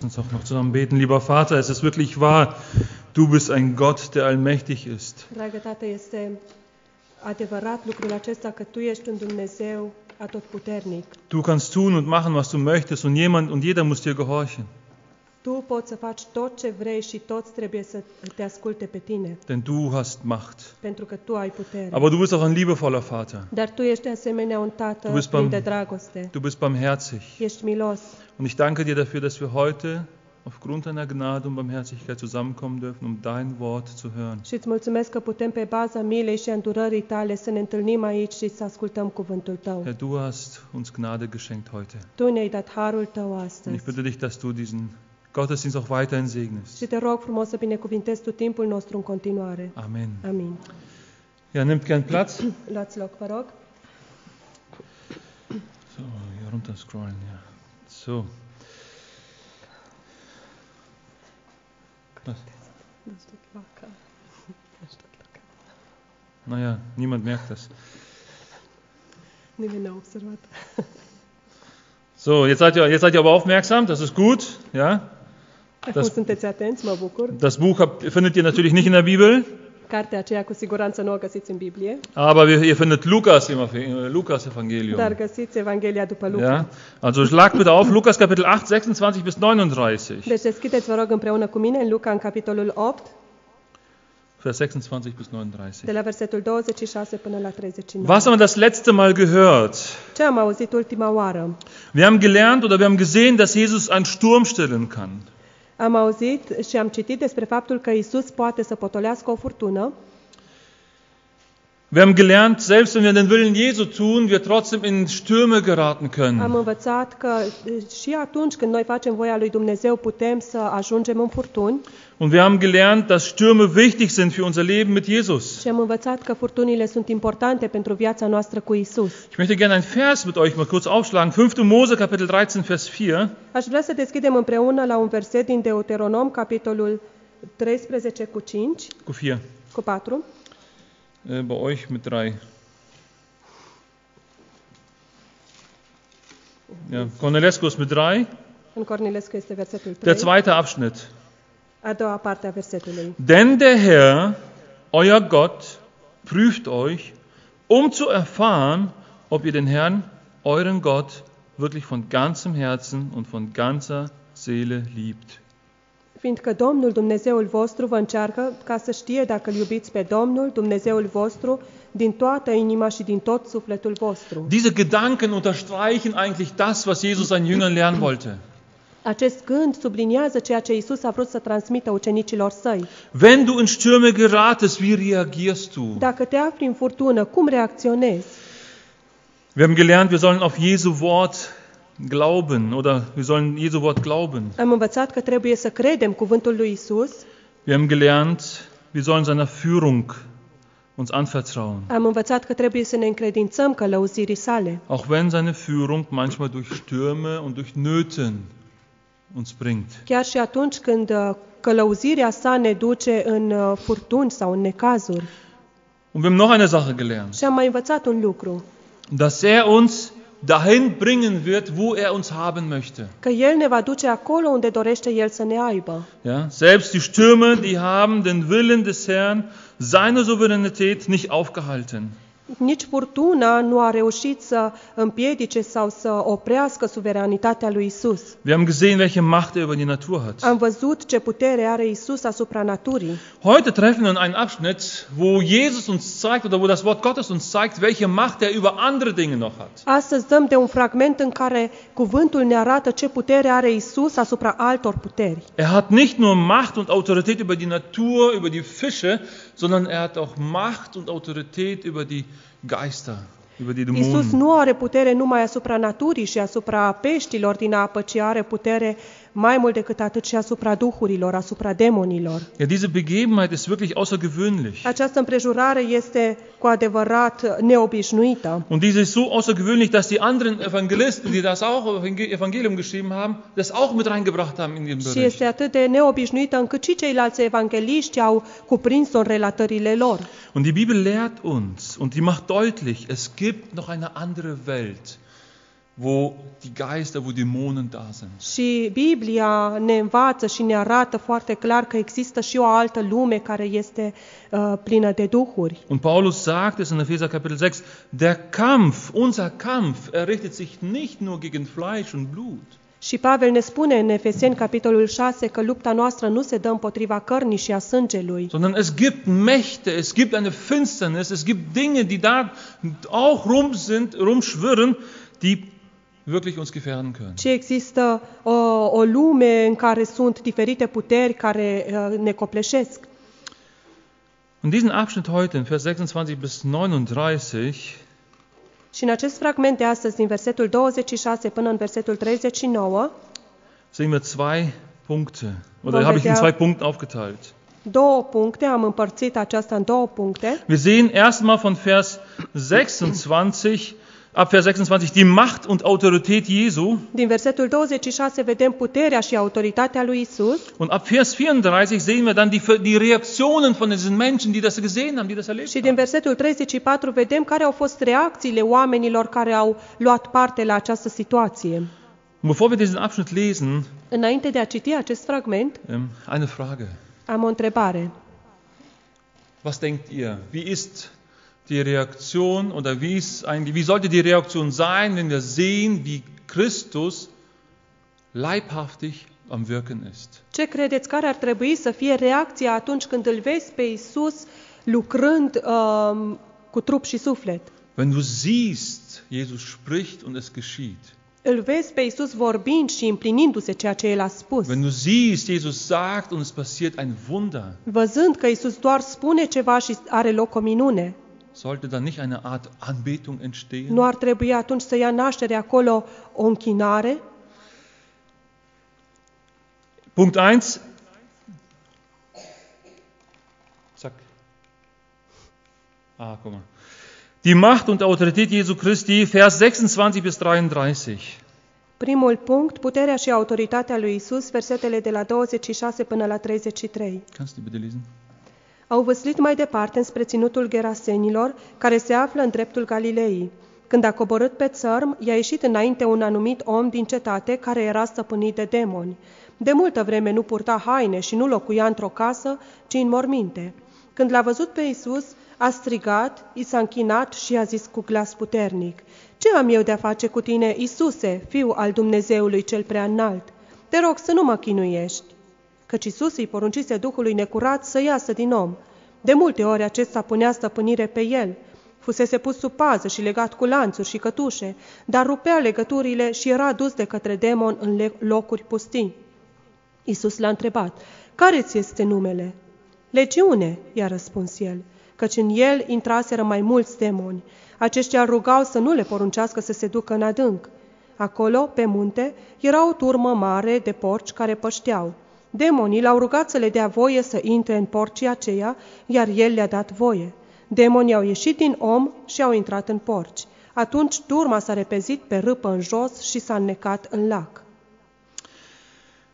Lass uns auch noch zusammen beten. Lieber Vater, es ist wirklich wahr, du bist ein Gott, der allmächtig ist. Dragă Tată, este adevărat lucrul acesta că Tu ești un Dumnezeu atotputernic. Du kannst tun und machen, was du möchtest und jeder muss dir gehorchen. Tu poți să faci tot ce vrei și toți trebuie să te asculte pe Tine, Denn du hast Macht. pentru că Tu ai putere. Aber du bist auch ein liebevoller Vater. Dar Tu ești de asemenea un Tată Tu bist plin de dragoste. Du bist barmherzig. Ești milos. Und ich danke dir dafür, dass wir heute aufgrund deiner Gnade und Barmherzigkeit zusammenkommen dürfen, um dein Wort zu hören. Și îți mulțumesc că putem pe baza milei și a îndurării Tale să ne întâlnim aici și să ascultăm cuvântul Tău. Herr, du hast uns Gnade geschenkt heute. Tu ne-ai dat harul Tău Und astăzi. ich bitte dich, dass du diesen Gottesdienst auch weiterhin segnest. Și te rog frumos să binecuvintezi Tu timpul nostru în continuare. Amen. Amin. Ja, nimmt gern Platz. Luați loc, vă rog. So, hier runter scrollen, ja. So. Was? Naja, niemand merkt das. Nimeni n-a observat. So, jetzt seid ihr aber aufmerksam, das ist gut, ja. Acum sunteți atenți, mă bucur. Das Buch findet ihr natürlich nicht in der Bibel, Cartea aceea cu siguranță nu o găsiți în Biblie, aber ihr findet Lukas Evangelium. dar găsiți Evanghelia după Luca. Ja, also schlag bitte auf Lukas Kapitel 8, 26 bis 39. Deci deschideți, vă rog, împreună cu mine în Luca, în capitolul 8, Vers 26 bis 39. de la versetul 26 până la 39. Was haben wir das letzte Mal gehört? Ce am auzit ultima oară? Wir haben gelernt oder wir haben gesehen, dass Jesus einen Sturm stillen kann. Am auzit și am citit despre faptul că Isus poate să potolească o furtună. Wir haben gelernt, selbst wenn wir den Willen Jesu tun, wir trotzdem in Stürme geraten können. Am învățat că și atunci când noi facem voia lui Dumnezeu putem să ajungem în furtuni. Und wir haben gelernt, dass Stürme wichtig sind für unser Leben mit Jesus. Și am învățat că furtunile sunt importante pentru viața noastră cu Isus. Ich möchte gerne einen Vers mit euch mal kurz aufschlagen. 5. Mose, Kapitel 13, Vers 4. Aș vrea să deschidem împreună la un verset din Deuteronom, capitolul 13 cu 5, Cu 4. cu 4. Bei euch mit 3. Ja, Cornelescu ist mit 3. În Cornilescu este versetul 3, Der zweite Abschnitt. a doua parte a versetului. Denn der Herr, euer Gott, prüft euch, um zu erfahren, ob ihr den Herrn, euren Gott, wirklich von ganzem Herzen und von ganzer Seele liebt. Fiindcă Domnul, Dumnezeul vostru, vă încearcă ca să știe dacă îl iubiți pe Domnul, Dumnezeul vostru, din toată inima și din tot sufletul vostru. Diese Gedanken unterstreichen eigentlich das, was Jesus seinen Jüngern lernen wollte. Acest gând subliniază ceea ce Isus a vrut să transmită ucenicilor săi. Wenn du in Stürme geratest, wie reagierst du? Dacă te afli în furtună, cum reacționezi? Wir haben gelernt, wir sollen auf Jesu Wort glauben oder wir sollen Jesu Wort glauben. Am învățat că trebuie să credem cuvântul lui Isus. Wir haben gelernt, wir sollen seiner Führung uns anvertrauen. Am învățat că trebuie să ne încredințăm călăuzirii sale. Auch wenn seine Führung manchmal durch Stürme und durch Nöten uns bringt. Chiar și atunci când călăuzirea sa ne duce în furtuni sau în necazuri. Und wir haben noch eine Sache gelernt, Și am mai învățat un lucru. dass er uns dahin bringen wird, wo er uns haben möchte. Că El ne va duce acolo unde dorește El să ne aibă. Ja, selbst die Stürme, die haben den Willen des Herrn, seine Souveränität nicht aufgehalten. Nici furtuna nu a reușit să împiedice sau să oprească suveranitatea lui Isus. Wir haben gesehen, welche Macht er über die Natur hat. Am văzut ce putere are Isus asupra naturii. Heute treffen wir in einen Abschnitt, wo Jesus uns zeigt oder wo das Wort Gottes uns zeigt, welche Macht er über andere Dinge noch hat. Astăzi dăm de un fragment în care cuvântul ne arată ce putere are Isus asupra altor puteri. Er hat nicht nur Macht und Autorität über die Natur, über die Fische, sondern er hat auch Macht und Autorität über die Geister, über die Isus Dämonen. nu are putere numai asupra naturii și asupra peștilor din apă, ci are putere mai mult decât atât și asupra duhurilor, asupra demonilor. Ja, diese Begebenheit ist wirklich außergewöhnlich. Această împrejurare este cu adevărat neobișnuită. Und diese ist so außergewöhnlich, dass die anderen Evangelisten, die das auch Evangelium geschrieben haben, das auch mit reingebracht haben in ihren Și Bericht. este atât de neobișnuită încât și ceilalți evangeliști au cuprins-o în relatările lor. Und die Bibel lehrt uns und die macht deutlich, es gibt noch eine andere Welt, wo die Geister, wo Dämonen da sind. Și Biblia ne învață și ne arată foarte clar că există și o altă lume care este plină de duhuri. Und Paulus sagt es in Epheser Kapitel 6, der Kampf, unser Kampf, richtet sich nicht nur gegen Fleisch und Blut, Și Pavel ne spune în Efeseni, capitolul 6, că lupta noastră nu se dă împotriva cărnii și a sângelui, sondern es gibt Mächte, es gibt eine Finsternis, es gibt Dinge, die da auch rumschwirren, die wirklich uns gefährden können. ci există o lume în care sunt diferite puteri care ne copleșesc. Und diesen Abschnitt heute, in Vers 26 bis 39, Și în acest fragment de astăzi, din versetul 26 până în versetul 39, sehen wir zwei Punkte, oder Wollen habe wir ich in der- zwei Punkten aufgeteilt. două puncte, am împărțit aceasta în două puncte. Wir sehen erstmal von Vers 26, ab Vers 26, die Macht und Autorität Jesu. Din versetul 26 vedem puterea și autoritatea lui Isus Und ab Vers 34 sehen wir dann die Reaktionen von diesen Menschen, die das gesehen haben, die das erlebt și haben. din versetul 34 vedem care au fost reacțiile oamenilor care au luat parte la această situație. Und bevor wir diesen Abschnitt lesen, Înainte de a citi acest fragment, eine Frage. am o întrebare. Was denkt ihr? Wie ist die Reaktion oder wie sollte die Reaktion sein, wenn wir sehen, wie Christus leibhaftig am Wirken ist? Ce credeți care ar trebui să fie reacția atunci când îl vezi pe Isus lucrând cu trup și suflet? Wenn du siehst, Jesus spricht und es geschieht. Îl vezi pe Isus vorbind și împlinindu-se ceea ce El a spus. Wenn du siehst, Jesus sagt und es passiert ein Wunder, Văzând că Isus doar spune ceva și are loc o minune, sollte da nicht eine Art Anbetung entstehen? nu ar trebui atunci să ia naștere acolo o închinare? Punkt 1. Zack. Guck mal. Die Macht und Autorität Jesu Christi, Vers 26 bis 33. Primul punct, puterea și autoritatea lui Isus, versetele de la 26 până la 33. Kannst du bitte lesen? Au văslit mai departe înspre ținutul Gerasenilor, care se află în dreptul Galilei. Când a coborât pe țărm, i-a ieșit înainte un anumit om din cetate care era stăpânit de demoni. De multă vreme nu purta haine și nu locuia într-o casă, ci în morminte. Când l-a văzut pe Isus, a strigat, i s-a închinat și a zis cu glas puternic: Ce am eu de-a face cu tine, Isuse, Fiul al Dumnezeului cel prea înalt? Te rog să nu mă chinuiești. Căci Isus îi poruncise Duhului necurat să iasă din om. De multe ori acesta punea stăpânire pe el. Fusese pus sub pază și legat cu lanțuri și cătușe, dar rupea legăturile și era dus de către demon în locuri pustii. Isus l-a întrebat: Care ți este numele? Legiune, i-a răspuns el, căci în el intraseră mai mulți demoni. Aceștia îl rugau să nu le poruncească să se ducă în adânc. Acolo, pe munte, era o turmă mare de porci care pășteau. Demonii l-au rugat să le dea voie să intre în porcii aceia, iar el le-a dat voie. Demonii au ieșit din om și au intrat în porci. Atunci turma s-a repezit pe râpă în jos și s-a înnecat în lac.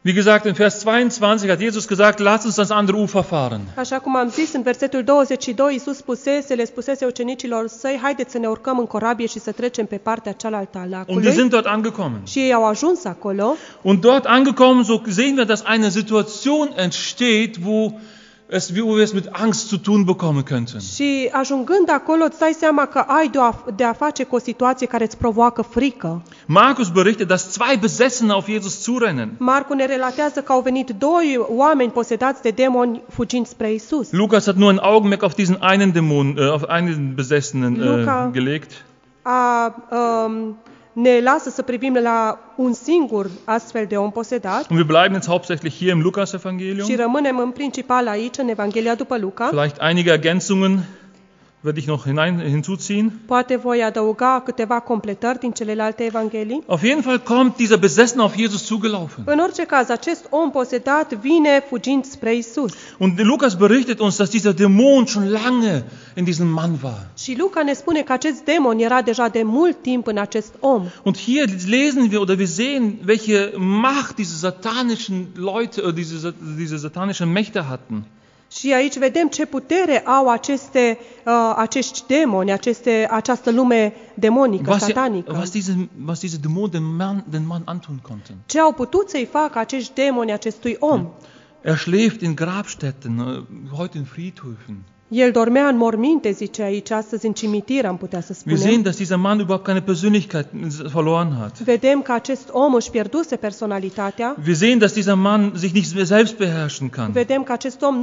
Wie gesagt, in Vers 22 hat Jesus gesagt, lasst uns ans andere Ufer fahren. Așa cum am zis, în versetul 22, Iisus le spusese ucenicilor săi: haideți să ne urcăm în corabie și să trecem pe partea cealaltă a Und wir lacului. sind dort angekommen. Și ei au ajuns acolo. Und dort angekommen, so sehen wir, dass eine Situation entsteht, wo wir es mit Angst zu tun bekommen könnten. Și ajungând acolo, îți dai seama că ai de a face cu o situație care îți provoacă frică. Markus berichtet, dass zwei Besessene auf Jesus zurennen. Marcu ne relatează că au venit doi oameni posedați de demoni fugind spre Isus. Lukas hat nur ein Augenmerk auf diesen einen Dämon, auf einen Besessenen Luca- gelegt. Ne lasă să privim la un singur astfel de om posedat Und wir bleiben jetzt hauptsächlich hier im și Lukas-Evangelium. rămânem în principal aici, în Evanghelia după Luca. Vielleicht einige Ergänzungen werde ich noch hinzuziehen. Poate voi adăuga câteva completări din celelalte evanghelii. Auf jeden Fall kommt dieser Besessene auf Jesus zugelaufen. În orice caz, acest om posedat vine fugind spre Isus. Und Lukas berichtet uns, dass dieser Dämon schon lange in diesem Mann war. Și Luca ne spune că acest demon era deja de mult timp în acest om. Und hier lesen wir oder wir sehen, welche Macht diese satanischen Leute, diese satanischen Mächte hatten. Și aici vedem ce putere au acești demoni, această lume demonică, satanică. Was diese Dämonen den Mann antun konnten. Ce au putut să-i facă acești demoni acestui om? Er schläft in Grabstätten, heute in Friedhöfen. El dormea în morminte, zice aici, astăzi în cimitir, am putea să Wir spunem. sehen, dass dieser Mann überhaupt keine Persönlichkeit verloren hat. Vedem că acest om își pierduse personalitatea. Wir sehen, dass dieser Mann sich nicht mehr selbst beherrschen kann. Vedem că acest om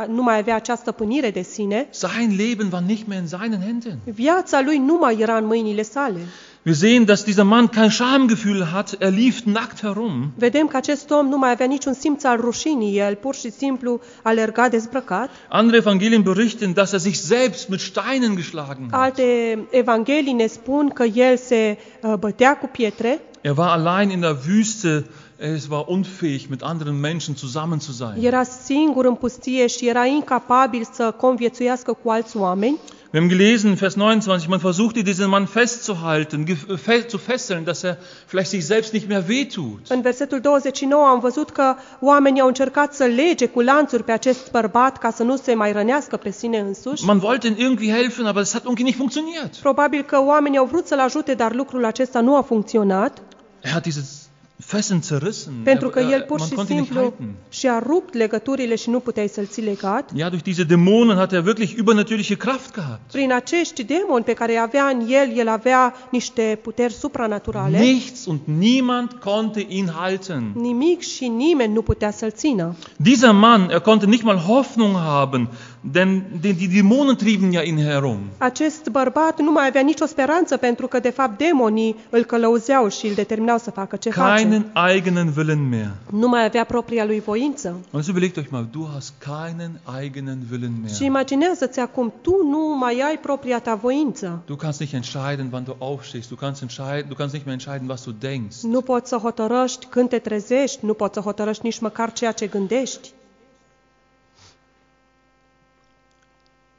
nu mai avea această stăpânire de sine. Sein Leben war nicht mehr in seinen Händen. Viața lui nu mai era în mâinile sale. Wir sehen, dass dieser Mann kein Schamgefühl hat. Er lief nackt herum. Vedem că acest om nu mai avea niciun simț al rușinii, el pur și simplu alerga dezbrăcat. Andere Evangelien berichten, dass er sich selbst mit Steinen geschlagen hat. Alte evanghelii ne spun că el se bătea cu pietre. Er war allein in der Wüste. Er war unfähig, mit anderen Menschen zusammen zu sein. Era singur în pustie și era incapabil să conviețuiască cu alți oameni. Wir haben gelesen, Vers 29, man versuchte diesen Mann festzuhalten, zu fesseln, dass er vielleicht sich selbst nicht mehr wehtut. În versetul 29 am văzut că oamenii au încercat să lege cu lanțuri pe acest bărbat ca să nu se mai rănească pe sine însuși. Man wollte ihm irgendwie helfen, aber es hat irgendwie nicht funktioniert. Probabil că oamenii au vrut să-l ajute, dar lucrul acesta nu a funcționat. Er hat diese Fesseln zerrissen. Pentru că el pur Man și konnte ihn nicht simplu halten. și-a rupt legăturile și nu puteai să-l ții legat. Ja, durch diese Dämonen hat er wirklich übernatürliche Kraft gehabt. Prin acești demoni pe care îi avea în el avea niște puteri supranaturale. Nichts und niemand konnte ihn halten. Nimic și nimeni nu putea să-l țină. Dieser Mann, er konnte nicht mal Hoffnung haben, denn die Dämonen trieben ja ihn herum. Acest bărbat nu mai avea nicio speranță pentru că de fapt demonii îl călăuzeau și îl determinau să facă ce face. Keinen eigenen Willen mehr. Nu mai avea propria lui voință. Und jetzt überlegt euch mal, du hast keinen eigenen Willen Și mehr. imaginează-ți acum, tu nu mai ai propria ta voință. Du kannst nicht entscheiden, wann du aufstehst. Du kannst nicht mehr entscheiden, was du denkst. Nu poți să hotărăști când te trezești, nu poți să hotărăști nici măcar ceea ce gândești.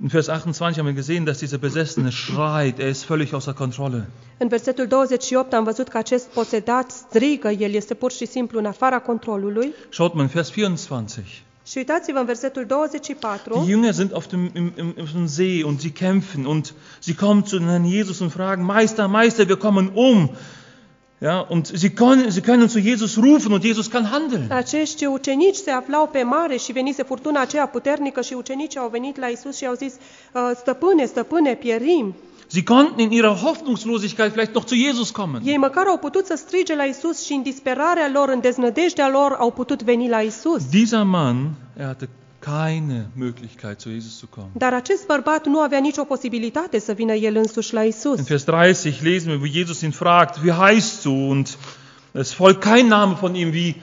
In Vers 28 haben wir gesehen, dass dieser Besessene schreit. Er ist völlig außer Kontrolle. În versetul 28 am văzut că acest posedat strigă, el este pur și simplu în afara controlului. Schaut mal in Vers 24. Și uitați-vă în versetul 24. Die Jünger sind auf dem See und sie kämpfen und sie kommen zu Herrn Jesus und fragen, Meister, Meister, wir kommen um. Ja, und sie können zu Jesus rufen und Jesus kann handeln. Acești ucenici se aflau pe mare și venise furtuna aceea puternică și ucenicii au venit la Isus și au zis, stăpâne, stăpâne, pierim. Sie konnten in ihrer Hoffnungslosigkeit vielleicht noch zu Jesus kommen. Ei măcar au putut să strige la Isus și în disperarea lor, în deznădejdea lor, au putut veni la Isus. Dieser Mann, er hatte keine Möglichkeit, zu Jesus zu kommen. Dar acest bărbat nu avea nicio posibilitate să vină el însuși la Isus. In Vers 30 lesen wir, wo Jesus ihn fragt, wie heißt du? Und es folgt kein Name von ihm wie,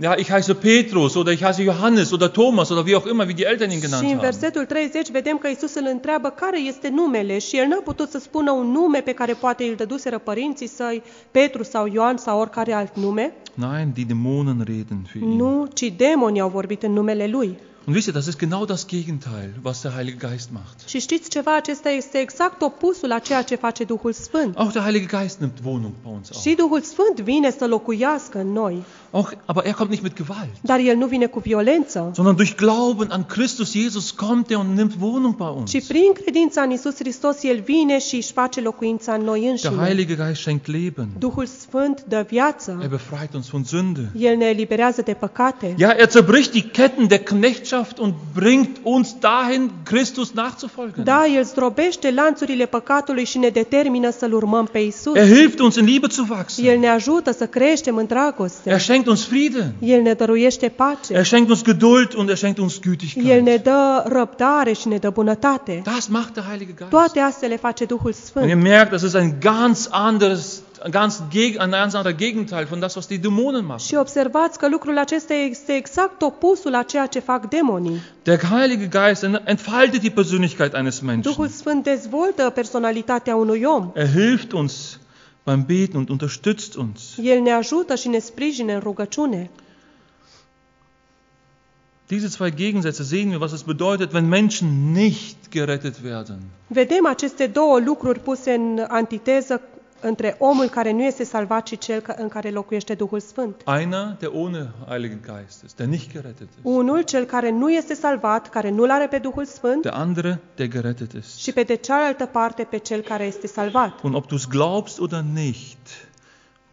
ja, ich heiße Petrus oder ich heiße Johannes oder Thomas oder wie auch immer, wie die Eltern ihn genannt Și în haben. versetul 30 vedem că Isus îl întreabă care este numele și el n-a putut să spună un nume pe care poate îl dăduseră părinții săi, Petru sau Ioan sau oricare alt nume. Nein, die Dämonen reden für ihn. Nu, ci demonii au vorbit în numele lui. Und wisst ihr, das ist genau das Gegenteil, was der Heilige Geist macht. Și știți ceva? Acesta este exact opusul a ceea ce face Duhul Sfânt. Auch der Heilige Geist nimmt Wohnung bei uns auf. Și Duhul Sfânt vine să locuiască în noi, Aber er kommt nicht mit Gewalt, dar el nu vine cu violență, sondern durch Glauben an Christus Jesus kommt er und nimmt Wohnung bei uns. ci prin credința în Isus Hristos el vine și își face locuința în noi Der înșine. Heilige Geist schenkt Leben. Duhul Sfânt dă viață. Er befreit uns von Sünde. El ne eliberează de păcate. Ja, er zerbricht die Ketten der Knechtschaft und bringt uns dahin, Christus nachzufolgen. Da, el zdrobește lanțurile păcatului și ne determină să-L urmăm pe Isus. Er hilft uns in Liebe zu wachsen. El ne ajută să creștem în dragoste. Er schenkt uns Frieden. El ne dăruiește pace. Er schenkt uns Geduld und er schenkt uns El Gütigkeit. ne dă răbdare și ne dă bunătate. Das macht der Heilige Geist. Toate astea le face Duhul Und Sfânt. ihr merkt, das ist ein ganz anderes ein ganz anderer Gegenteil von das, was die Dämonen machen. Și observați că lucrul acesta este exact opusul a ceea ce fac demonii. Der Heilige Geist entfaltet die Persönlichkeit eines Duhul Menschen. Sfânt dezvoltă personalitatea unui om. Er hilft uns beim Beten und unterstützt uns. El ne ajută și ne sprijină în rugăciune. Diese zwei Gegensätze sehen wir, was es bedeutet, wenn Menschen nicht gerettet werden. Vedem aceste două lucruri puse în antiteză între omul care nu este salvat și cel în care locuiește Duhul Sfânt. Einer, der ohne Heiligen Geist ist, der nicht gerettet ist. Unul, cel care nu este salvat, care nu-l are pe Duhul Sfânt, Der andere, der gerettet ist. și pe de cealaltă parte pe cel care este salvat. Und ob du es glaubst oder nicht,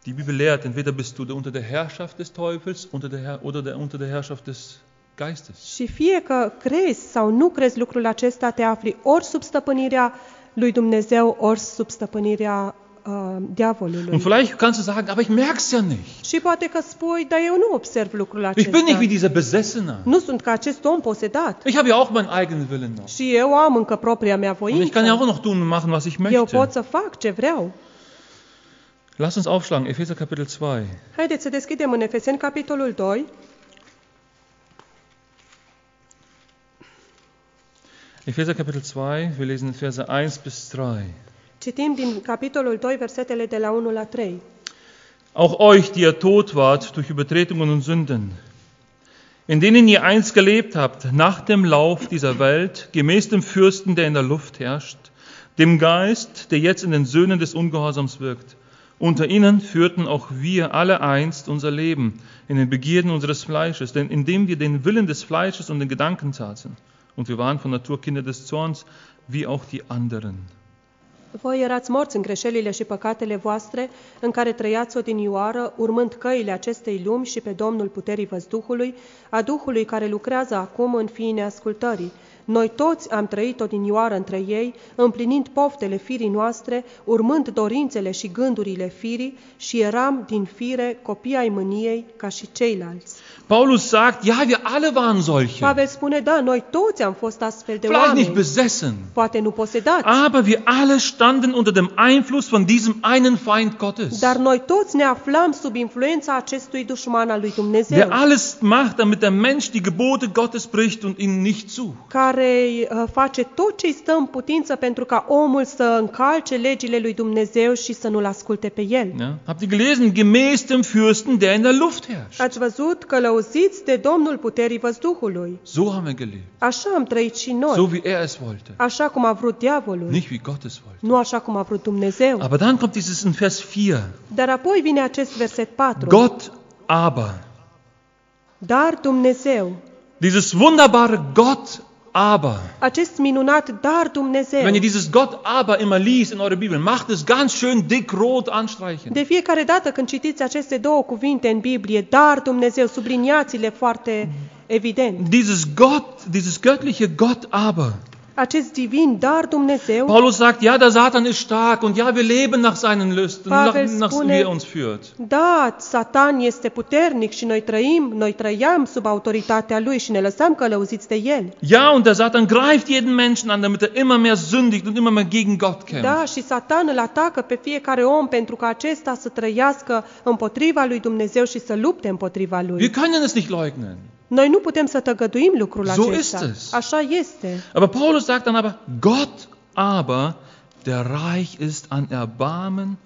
die Bibel lehrt, entweder bist du unter der Herrschaft des Teufels oder unter der Herrschaft des Geistes. Și fie că crezi sau nu crezi lucrul acesta, te afli ori sub stăpânirea lui Dumnezeu, ori sub stăpânirea diavolului. Und vielleicht kannst du sagen, aber ich merk's ja nicht. Și poate că spui, dar eu nu observ lucrul Ich bin nicht wie acesta. dieser Besessener. Nu sunt ca acest om posedat. Ich habe ja auch meinen eigenen Willen noch. Și eu am încă propria mea Und ich kann ja voință. auch noch tun und machen, was ich Eu pot möchte. să fac ce vreau. Lass uns aufschlagen, Epheser Kapitel 2. Haideți să deschidem în Efeseni, capitolul 2. Epheser Kapitel 2, wir lesen Verse 1 bis 3. Citim din capitolul 2, versetele de la 1 la 3. Auch euch, die ihr tot wart durch Übertretungen und Sünden, in denen ihr einst gelebt habt, nach dem Lauf dieser Welt, gemäß dem Fürsten, der in der Luft herrscht, dem Geist, der jetzt in den Söhnen des Ungehorsams wirkt. Unter ihnen führten auch wir alle einst unser Leben in den Begierden unseres Fleisches, denn indem wir den Willen des Fleisches und den Gedanken taten, und wir waren von Natur Kinder des Zorns, wie auch die anderen. Voi erați morți în greșelile și păcatele voastre, în care trăiați odinioară, urmând căile acestei lumi și pe Domnul puterii văzduhului, a Duhului care lucrează acum în fiii neascultării. Noi toți am trăit odinioară între ei, împlinind poftele firii noastre, urmând dorințele și gândurile firii, și eram din fire copii ai mâniei ca și ceilalți. Paulus sagt, ja, wir alle waren solche. Pavel spune, da, noi toți am fost astfel de Vielleicht nicht oameni, besessen, poate nu posedați, aber wir alle standen unter dem Einfluss von diesem einen Feind Gottes, dar noi toți ne aflam sub influența acestui dușman al lui Dumnezeu, der alles macht, damit der Mensch die Gebote Gottes bricht und ihnen nicht zu. care face tot ce-i stă în putință pentru ca omul să încalce legile lui Dumnezeu și să nu-l asculte pe el. Ja? Habt ihr gelesen? Gemäß dem Fürsten, der in der Luft herrscht. Ați văzut, călăuziți de Domnul puterii văzduhului. So haben wir gelebt. Așa am trăit și So noi, wie er es wollte. așa cum a vrut diavolul, Nicht wie Gott es wollte. nu așa cum a vrut Dumnezeu. Aber dann kommt dieses in Vers 4. Dar apoi vine acest verset 4. Gott aber. Dar Dumnezeu, Dieses wunderbare Gott aber. acest minunat dar Dumnezeu. Wenn ihr dieses Gott aber immer liest in eurer Bibel, macht es ganz schön dick rot anstreichen. De fiecare dată când citiți aceste două cuvinte în Biblie, dar Dumnezeu, subliniați-le foarte evident. Dieses göttliche Gott aber. Acest divin dar Dumnezeu, Paulus sagt, ja, der Satan ist stark und ja, wir leben nach seinen Lüsten, Pavel nach spune, wie er uns führt. da, Satan este puternic și noi trăiam sub autoritatea lui și ne lăsam călăuziți de el. Ja, und der Satan greift jeden Menschen an, damit er immer mehr sündigt und immer mehr gegen Gott kämpft. Da, și Satan îl atacă pe fiecare om pentru ca acesta să trăiască împotriva lui Dumnezeu și să lupte împotriva lui. Wir können es nicht leugnen. Noi nu putem să tăgăduim lucrul So acesta. ist es. Așa este. Aber Paulus sagt dann aber, Gott aber, der reich ist an Erbarmen,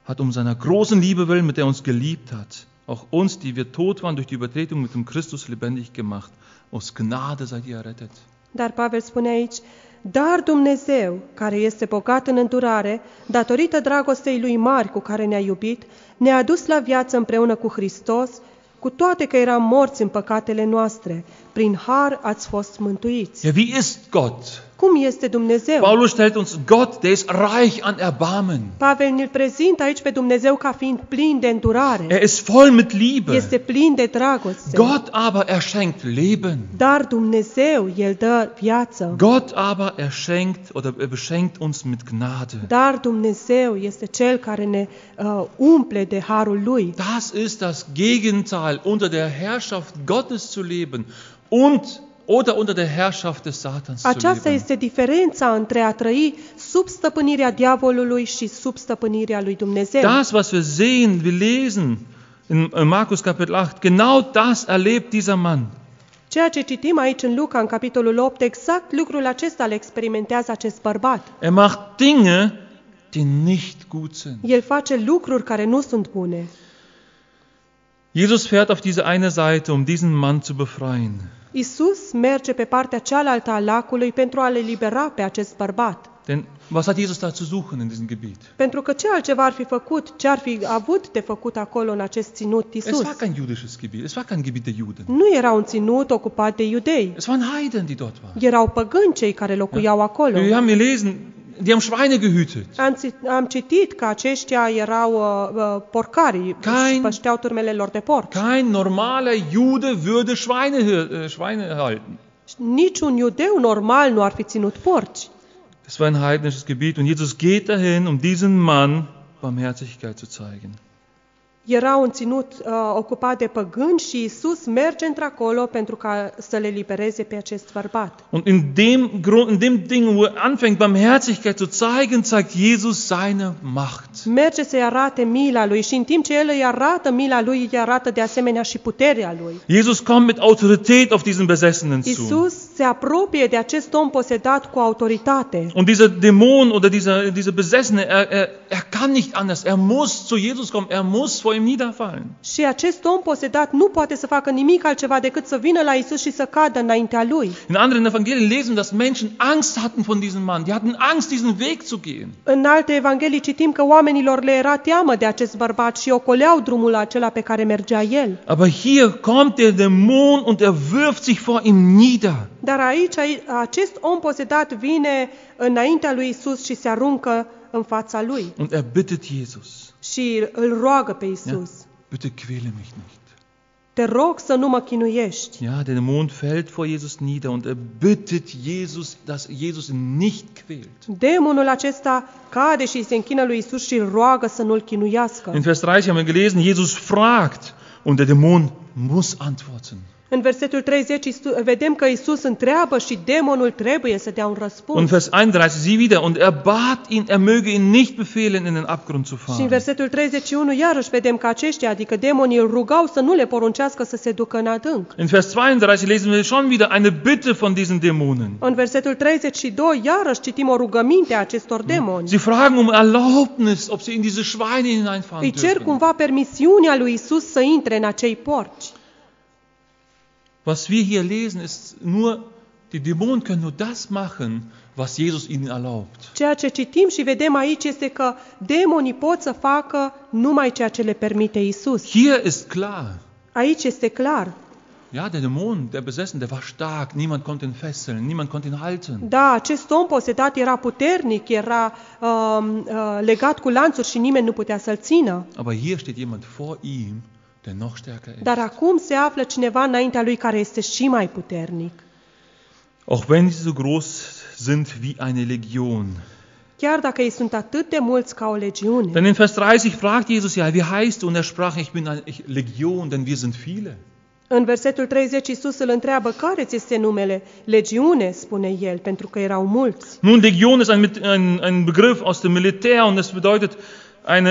hat seiner großen Liebe willen, mit der er uns geliebt hat, auch uns, die wir tot waren durch die Übertretung, mit dem Christus lebendig gemacht. Aus Gnade seid ihr errettet. Dar Pavel spune aici, dar Dumnezeu, care este bogat în îndurare, datorită dragostei lui mari cu care ne-a iubit, ne-a adus la viață împreună cu Hristos, cu toate că eram morți în păcatele noastre. Prin har ați fost mântuiți. Ja, wie ist Gott? Cum este Dumnezeu? Paulus stellt uns Gott, der ist reich an Erbarmen. Pavel ne-l prezintă aici pe Dumnezeu ca fiind plin de îndurare. Er ist voll mit Liebe. Este plin de dragoste. Gott aber, er schenkt Leben. Dar Dumnezeu, El dă viață. Gott aber, er schenkt oder er beschenkt uns mit Gnade. Dar Dumnezeu este Cel care ne umple de harul Lui. Das ist das Gegenteil, unter der Herrschaft Gottes zu leben oder unter der Herrschaft des Satans zu Aceasta leben. este diferența între a trăi sub stăpânirea diavolului și sub stăpânirea lui Dumnezeu. Das, was wir sehen, wir lesen in Markus Kapitel 8, genau das erlebt dieser Mann. Ceea ce citim aici în Luca, în capitolul 8, exact lucrul acesta îl experimentează acest bărbat. Er macht Dinge, die nicht gut sind. El face lucruri care nu sunt bune. Jesus fährt auf diese eine Seite, um diesen Mann zu befreien. Isus merge pe partea cealaltă a lacului pentru a-l elibera pe acest bărbat. Denn Was hat Jesus da zu suchen in diesem Gebiet? Pentru că ce altceva ar fi făcut, ce ar fi avut de făcut acolo în acest ținut Es Isus? war kein jüdisches Gebiet, es war kein Gebiet der Juden. Nu era un ținut ocupat de iudei. Es waren Heiden, die dort waren. Erau păgâni cei care locuiau acolo. Wir haben gelesen, die haben Schweine gehütet. Am citit că aceștia erau porcari, Kein- pășteau turmele lor de porci. Kein normaler Jude würde Schweine halten. Niciun iudeu normal nu ar fi ținut porci. Es war ein heidnisches Gebiet und Jesus geht dahin, um diesem Mann Barmherzigkeit zu zeigen. Era un ținut ocupat de păgâni și Isus merge într-acolo pentru ca să le libereze pe acest bărbat. Und in dem Ding, wo er anfängt, Barmherzigkeit zu zeigen, zeigt Jesus seine Macht. Merge să-i arate mila lui și în timp ce el îi arată mila lui, îi arată de asemenea și puterea lui. Jesus kommt mit Autorität auf diesen Besessenen zu. Isus se apropie de acest om posedat cu autoritate. Und dieser Dämon oder dieser Besessene, er kann nicht anders. Er muss zu Jesus kommen. Er muss vor ihm niederfallen. Și acest om posedat nu poate să facă nimic altceva decât să vină la Isus și să cadă înaintea lui. In anderen Evangelien lesen, dass Menschen Angst hatten von diesem Mann. Die hatten Angst, diesen Weg zu gehen. În alte evanghelii citim că oamenilor le era teamă de acest bărbat și ocoleau drumul acela pe care mergea el. Aber hier kommt der Dämon und er wirft sich vor ihm nieder. Dar aici acest om posedat vine înaintea lui Isus și se aruncă în fața lui Und er bittet Jesus, și îl roagă pe ja, Isus. bitte quäle mich nicht. Te rog să nu mă chinuiești. Ja, der Dämon fällt vor Jesus nieder und er bittet Jesus, dass Jesus ihn nicht quält. Demonul acesta cade și se închină lui Isus și îl roagă să nu-l chinuiască. In Vers 30 haben wir gelesen, Jesus fragt und der Dämon muss antworten. În versetul 30 vedem că Isus întreabă și demonul trebuie să dea un Und răspuns. Vers 31, sieh wieder, und er bat ihn, er möge ihn nicht befehlen, in den Abgrund zu Și în fahren. versetul 31 iarăși vedem că aceștia, adică demonii, îl rugau să nu le poruncească să se ducă în adânc. In Vers 32 lesen wir schon wieder eine Bitte von diesen Dämonen. În versetul 32 iarăși citim o rugăminte a acestor demoni. Sie fragen um Erlaubnis, ob sie in diese Schweine hineinfahren Îi cer dürfen. cumva permisiunea lui Isus să intre în acei porci. Was wir hier lesen, ist nur, die Dämonen können nur das machen, was Jesus ihnen erlaubt. Ceea ce citim și vedem aici este că demonii pot să facă numai ceea ce le permite Isus. Hier ist klar, Aici este clar. ja, der Dämon, der Besessene, der war stark, niemand konnte ihn fesseln, niemand konnte ihn halten. Da, acest om posedat era puternic, era legat cu lanțuri și nimeni nu putea să-l țină. Aber hier steht jemand vor ihm, der noch stärker ist. Dar acum se află cineva înaintea lui care este și mai puternic. Auch wenn sie so groß sind wie eine Legion. Chiar dacă ei sunt atât de mulți ca o legiune. Denn in Vers 30 fragt Jesus, ja, wie heißt du? Und er sprach, ich bin eine Legion, denn wir sind viele. În versetul 30 Iisus îl întreabă care ți este numele? Legiune, spune el, pentru că erau mulți. Nun, Legion ist ein Begriff aus dem Militär und das bedeutet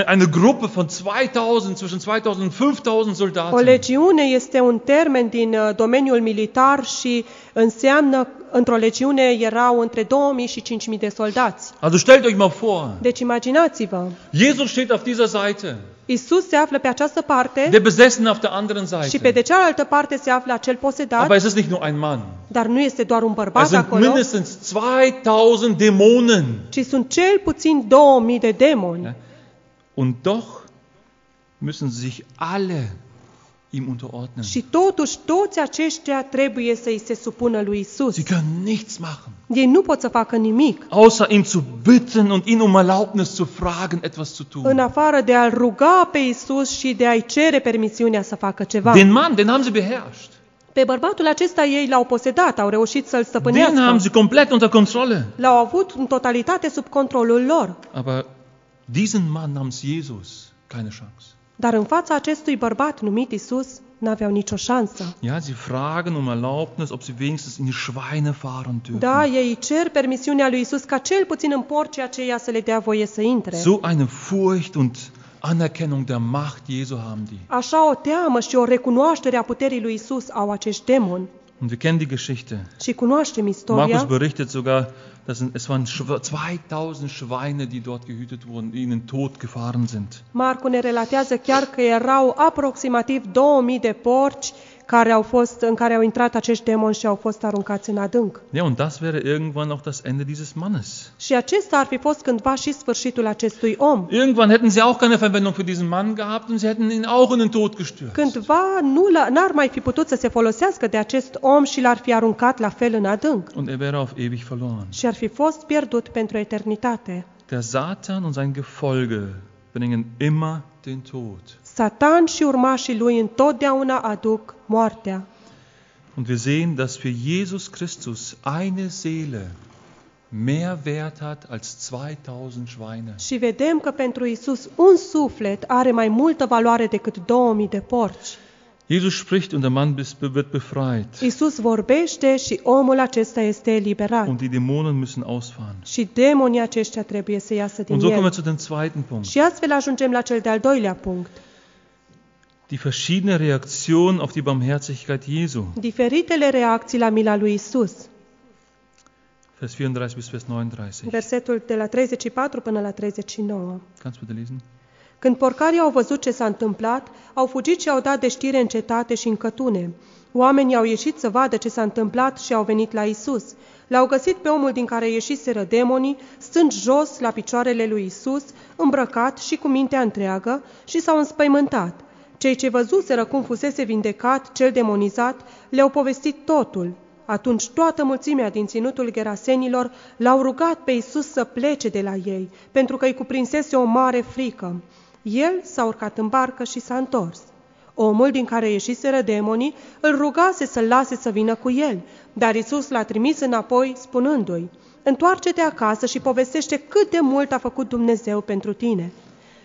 eine Gruppe von 2000, zwischen 2000 und 5000 O Soldaten. legiune este un termen din domeniul militar și înseamnă, într-o legiune erau între 2000 și 5000 de soldați. Also stellt euch mal vor, Deci imaginați-vă, Jesus steht auf dieser Seite, Iisus se află pe această parte der Besessene auf der anderen și pe Seite. de cealaltă parte se află acel posedat, Aber es ist nicht nur ein Mann. dar nu este doar un Es bărbat sind acolo, mindestens 2000 Dämonen. ci sunt cel puțin 2000 de demoni. Ja? Und doch müssen sich alle ihm unterordnen. Și totuși toți aceștia trebuie să îi se supună lui Isus. Sie können nichts machen, Ei nu pot să facă nimic außer ihn zu bitten und ihn um Erlaubnis zu fragen, etwas zu în tun. afară de a-L ruga pe Isus și de a-i cere permisiunea să facă ceva. Den Mann, den haben sie beherrscht. Pe bărbatul acesta ei l-au posedat, au reușit să-l Den haben stăpânească. sie komplett unter Kontrolle. L-au avut în totalitate sub controlul lor. Aber diesen Mann namens Jesus, keine Chance. Dar în fața acestui bărbat numit Isus, n-aveau nicio șansă. Ja, sie fragen um Erlaubnis, ob sie wenigstens in die Schweine fahren dürfen. Da, ei cer permisiunea lui Isus ca cel puțin în porcii aceia să le dea voie să intre. So eine Furcht und Anerkennung der Macht Jesu haben die. Așa o teamă și o recunoaștere a puterii lui Isus au acești demoni. Und wir kennen die Geschichte. Și cunoaștem Markus istoria. berichtet sogar, dass es waren 2000 Schweine, die dort gehütet wurden, die in den Tod gefahren sind. Marcu ne relatează chiar că erau aproximativ 2000 de porci în care au intrat acești demoni și au fost aruncați în adânc. Ja, und das wäre irgendwann auch das Ende dieses Mannes. Și acesta ar fi fost cândva și sfârșitul acestui om. Irgendwann hätten sie auch keine Verwendung für diesen Mann gehabt und sie hätten ihn auch in den Tod gestürzt. Cândva n-ar mai fi putut să se folosească de acest om și l-ar fi aruncat la fel în adânc. Und er wäre auf ewig verloren. Și ar fi fost pierdut pentru eternitate. Der Satan und sein Gefolge bringen immer den Tod. Satan și urmașii lui întotdeauna aduc moartea. Und wir sehen, dass für Jesus Christus eine Seele mehr Wert hat als 2000 Schweine. Și vedem că pentru Isus un suflet are mai multă valoare decât 2000 de porci. Jesus spricht und der Mann wird befreit. Isus vorbește și omul acesta este eliberat. Und die Dämonen müssen ausfahren. Și demonii aceștia trebuie să iasă din Und so kommen wir el. zu dem zweiten Punkt. Și astfel ajungem la cel de-al doilea punct. Die verschiedenen Reaktionen auf die Barmherzigkeit Jesu. Diferitele reacții la mila lui Isus. Vers 34 bis Vers 39. Versetul de la 34 până la 39. Kannst du bitte lesen? Când porcarii au văzut ce s-a întâmplat, au fugit și au dat de știre în cetate și în cătune. Oamenii au ieșit să vadă ce s-a întâmplat și au venit la Isus. L-au găsit pe omul din care ieșiseră demonii, stând jos la picioarele lui Isus, îmbrăcat și cu mintea întreagă, și s-au înspăimântat. Cei ce văzuseră cum fusese vindecat cel demonizat le-au povestit totul. Atunci toată mulțimea din ținutul Gerasenilor l-au rugat pe Isus să plece de la ei, pentru că îi cuprinsese o mare frică. El s-a urcat în barcă și s-a întors. Omul din care ieșiseră demonii îl rugase să-l lase să vină cu el, dar Isus l-a trimis înapoi spunându-i: „Întoarce-te acasă și povestește cât de mult a făcut Dumnezeu pentru tine.”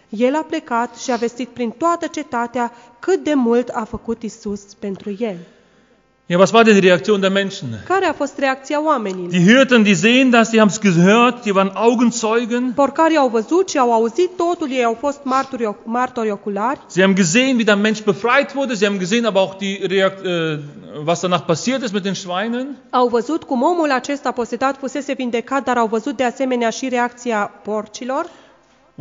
El a plecat și a vestit prin toată cetatea cât de mult a făcut Isus pentru el. Ja, was war denn die Reaktion der Menschen? Care a fost reacția oamenilor? Die Hirten, die sehen das, die haben es gehört, die waren Augenzeugen. Porcarii au văzut și au auzit totul, ei au fost martori oculari. Sie haben gesehen, wie der Mensch befreit wurde. Sie haben gesehen aber auch was danach passiert ist mit den Schweinen. Au văzut cum omul acesta posedat fusese vindecat, dar au văzut de asemenea și reacția porcilor.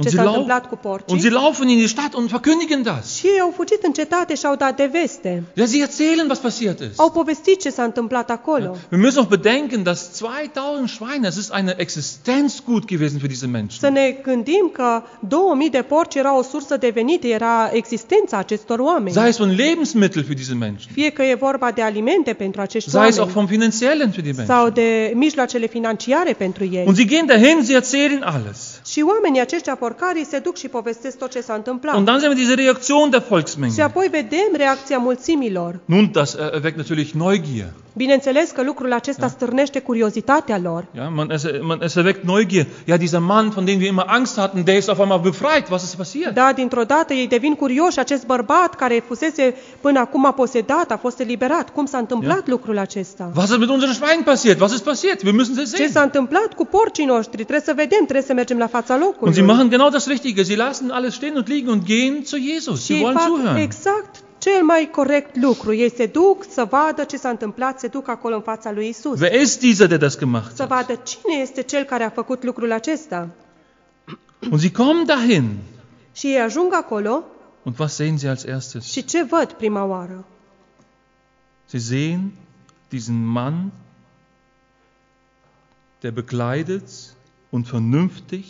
Ce s-a întâmplat cu porcii. Und sie laufen in die Stadt und verkündigen das. Și ei au fugit în cetate și au dat de veste. Ja, sie erzählen, was passiert ist. Au povestit ce s-a întâmplat acolo. Wir müssen auch bedenken, dass 2000 Schweine, das ist eine Existenzgut gewesen für diese Menschen. Să ne gândim că 2000 de porci era o sursă de venit, era existența acestor oameni. Sei es von Lebensmitteln für diese Menschen. Fie că e vorba de alimente pentru acești Sei es auch oameni, vom Finanziellen für die sau Menschen. de mijloacele financiare pentru ei. Und sie gehen dahin, sie erzählen alles. Și oamenii aceștia porcarii se duc și povestesc tot ce s-a întâmplat. Und dann sehen wir diese Reaktion der Și Volksmenge. apoi vedem reacția mulțimilor. Nun, das erweckt natürlich Neugier. Bineînțeles că lucrul acesta stârnește curiozitatea lor. Ja, es erweckt Neugier. Ja, dieser Mann, von dem wir immer Angst hatten, der ist auf einmal befreit. Was ist passiert? Da, dintr-o dată ei devin curioși. Acest bărbat care fusese până acum posedat a fost eliberat. Cum s-a întâmplat lucrul acesta? Was ist mit unseren Schweinen passiert? Was ist passiert? Wir müssen es Ce sehen. s-a întâmplat cu porcii noștri? Trebuie să vedem, trebuie să mergem la fața Und sie locului. machen genau das Richtige. Sie lassen alles stehen und liegen und gehen zu Jesus. Sie Și wollen fac zuhören. exact cel mai corect lucru. Ei se duc să vadă ce s-a întâmplat, se duc acolo în fața lui Isus. Wer ist dieser, der das gemacht Să hat? vadă cine este cel care a făcut lucrul acesta. Und sie kommen dahin. Și ei ajung acolo Und was sehen sie als erstes? și ce văd prima oară? Sie sehen diesen Mann, der bekleidet und vernünftig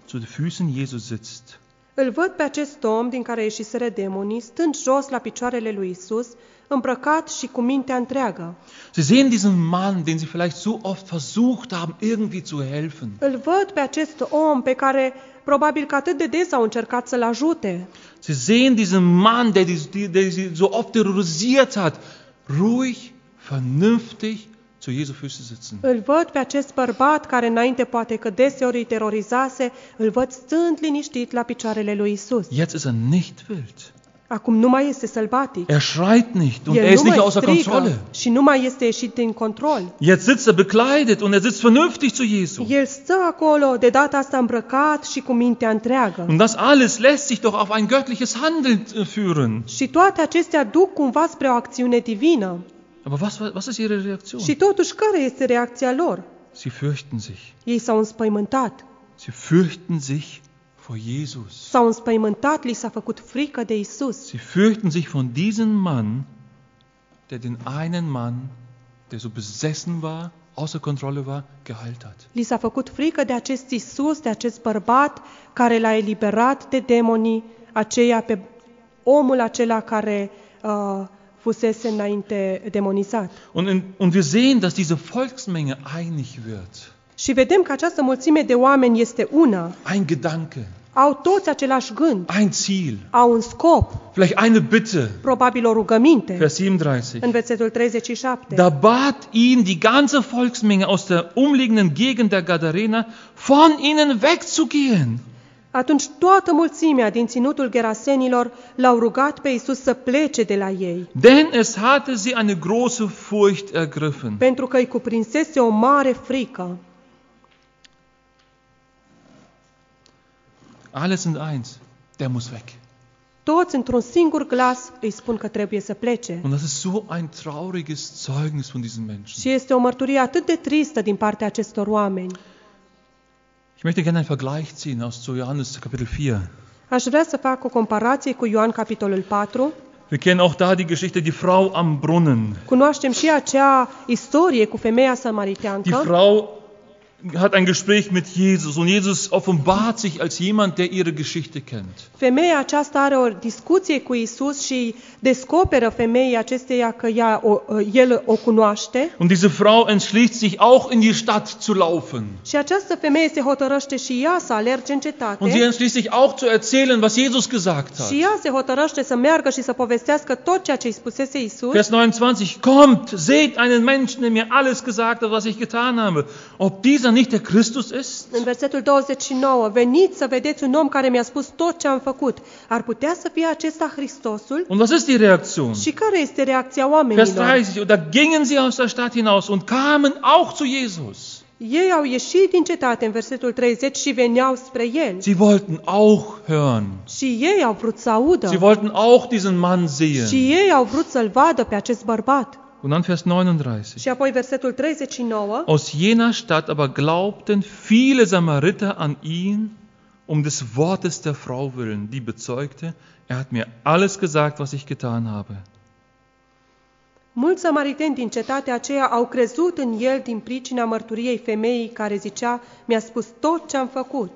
zu den Füßen Jesus sitzt. Îl văd pe acest om din care ieșiseră demonii, stând jos la picioarele lui Isus, îmbrăcat și cu mintea întreagă. Sie sehen diesen Mann, den sie vielleicht so oft versucht haben, irgendwie zu helfen. Îl văd pe acest om pe care probabil că atât de des au încercat să-l ajute. Sie sehen diesen Mann, der sie so oft terrorisiert hat, ruhig, vernünftig zu Jesu Füße sitzen. Îl văd pe acest bărbat care înainte poate că deseori îi terorizase, îl văd stând liniștit la picioarele lui Isus. Jetzt ist er nicht wild. Acum nu mai este sălbatic. Er schreit nicht und er El ist nu nicht mai außer strigă Kontrolle. și nu mai este ieșit din control. Jetzt sitzt er bekleidet und er sitzt vernünftig zu Jesu. El stă acolo, de data asta îmbrăcat și cu mintea întreagă. Und das alles lässt sich doch auf ein göttliches Handeln führen. Și toate acestea duc cumva spre o acțiune divină. Aber was ist ihre Reaktion? Și totuși, care este reacția lor? Sie fürchten sich. Ei s-au înspăimântat. Sie fürchten sich vor Jesus. S-au înspăimântat, li s-a făcut frică de Isus. Sie fürchten sich von diesem Mann, der den einen Mann, der so besessen war, außer Kontrolle war, geheilt hat. Li s-a făcut frică de acest Isus, de acest bărbat care l-a eliberat de demonii aceia, pe omul acela care fusese înainte demonizat. Und wir sehen, dass diese Volksmenge einig wird. Și vedem că această mulțime de oameni este una. Ein Gedanke, Au toți același gând, ein Ziel, au un scop, vielleicht eine Bitte. probabil o rugăminte. Vers 37. În versetul 37. Da bat ihn die ganze Volksmenge aus der umliegenden Gegend der Gadarena, von ihnen wegzugehen. Atunci toată mulțimea din ținutul Gerasenilor l-au rugat pe Iisus să plece de la ei, Denn es hatte sie eine große Furcht ergriffen. pentru că îi cuprinsese o mare frică. Alle sind eins, der muss weg. Toți într-un singur glas îi spun că trebuie să plece. Und das ist so ein trauriges Zeugnis von diesen Menschen. Și este o mărturie atât de tristă din partea acestor oameni. Ich möchte gerne einen Vergleich ziehen aus zu Johannes Kapitel 4. Aș vrea să fac o comparație cu Ioan capitolul 4. Wir kennen auch da die Geschichte, die Frau am Brunnen. Cunoaștem și acea istorie cu femeia Die samariteancă. Frau hat ein Gespräch mit Jesus und Jesus offenbart sich als jemand, der ihre Geschichte kennt. Femeia aceasta are o discuție cu Isus și descoperă femeii acesteia că el o cunoaște. Und diese Frau entschließt sich auch in die Stadt zu laufen. Și această femeie se hotărăște și ea să alerge în Und sie cetate. entschließt sich auch zu erzählen, was Jesus gesagt hat. Și ea se hotărăște să meargă și să povestească tot ceea ce îi spusese Isus. Vers 29, kommt, seht einen Menschen, der mir alles gesagt hat, was ich getan habe. Ob dieser nicht der Christus ist? În versetul 29, veniți să vedeți un om care mi-a spus tot ce am făcut. Ar putea să fie acesta Hristosul? Und was ist die Reaktion? Și care este reacția Vers oamenilor? 30, und da gingen sie aus der Stadt hinaus und kamen auch zu Jesus. Ei au ieșit din cetate în versetul 30 și veneau spre el. Sie wollten auch hören. Și ei au vrut să audă. Sie wollten auch diesen Mann sehen. Și ei au vrut să-l vadă pe acest bărbat. Und dann Vers 39. Și apoi versetul 39. Aus jener Stadt aber glaubten viele Samariter an ihn, um des Wortes der Frau willen, die bezeugte, er hat mir alles gesagt, was ich getan habe. Mulți samariteni din cetatea aceea au crezut în el din pricina mărturiei femeii care zicea, mi-a spus tot ce am făcut.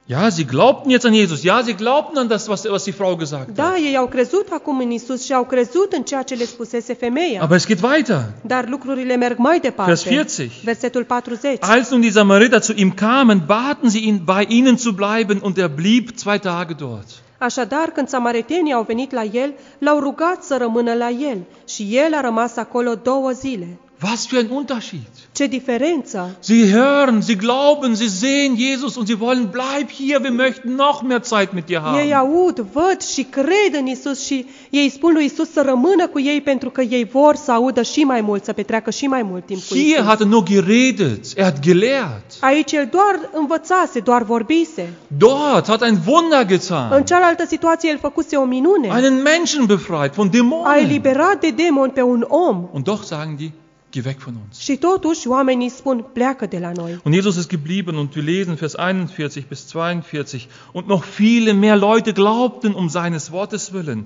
Ja, sie glaubten jetzt an Jesus. Ja, sie glaubten an das, was die Frau gesagt Da, hat. ei au crezut acum în Isus și au crezut în ceea ce le spusese femeia. Aber es geht weiter. Dar lucrurile merg mai departe. Vers 40. Versetul 40. Als nun die Samariter zu ihm kamen, baten sie ihn, bei ihnen zu bleiben, und er blieb 2 Tage dort. Așadar, când samaritenii au venit la el, l-au rugat să rămână la el și el a rămas acolo 2 zile. Was für ein Unterschied. Ce diferență! Sie hören, sie glauben, sie sehen Jesus und sie wollen, bleib hier, wir möchten noch mehr Zeit mit dir Ei haben. aud, văd și cred în Isus și ei spun lui Isus să rămână cu ei pentru că ei vor să audă și mai mult, să petreacă și mai mult timp cu Hier Isus. hat er nur geredet, er hat gelehrt. Aici el doar învățase, doar vorbise. Dort hat ein Wunder În getan. cealaltă situație el făcuse o minune. Einen Menschen befreit von A Dämonen. eliberat de demoni pe un om. Und doch sagen die, geh weg von uns. Și totuși oamenii spun, pleacă de la noi. Und Jesus ist geblieben und wir lesen Vers 41 bis 42. Und noch viele mehr Leute glaubten um seines Wortes willen.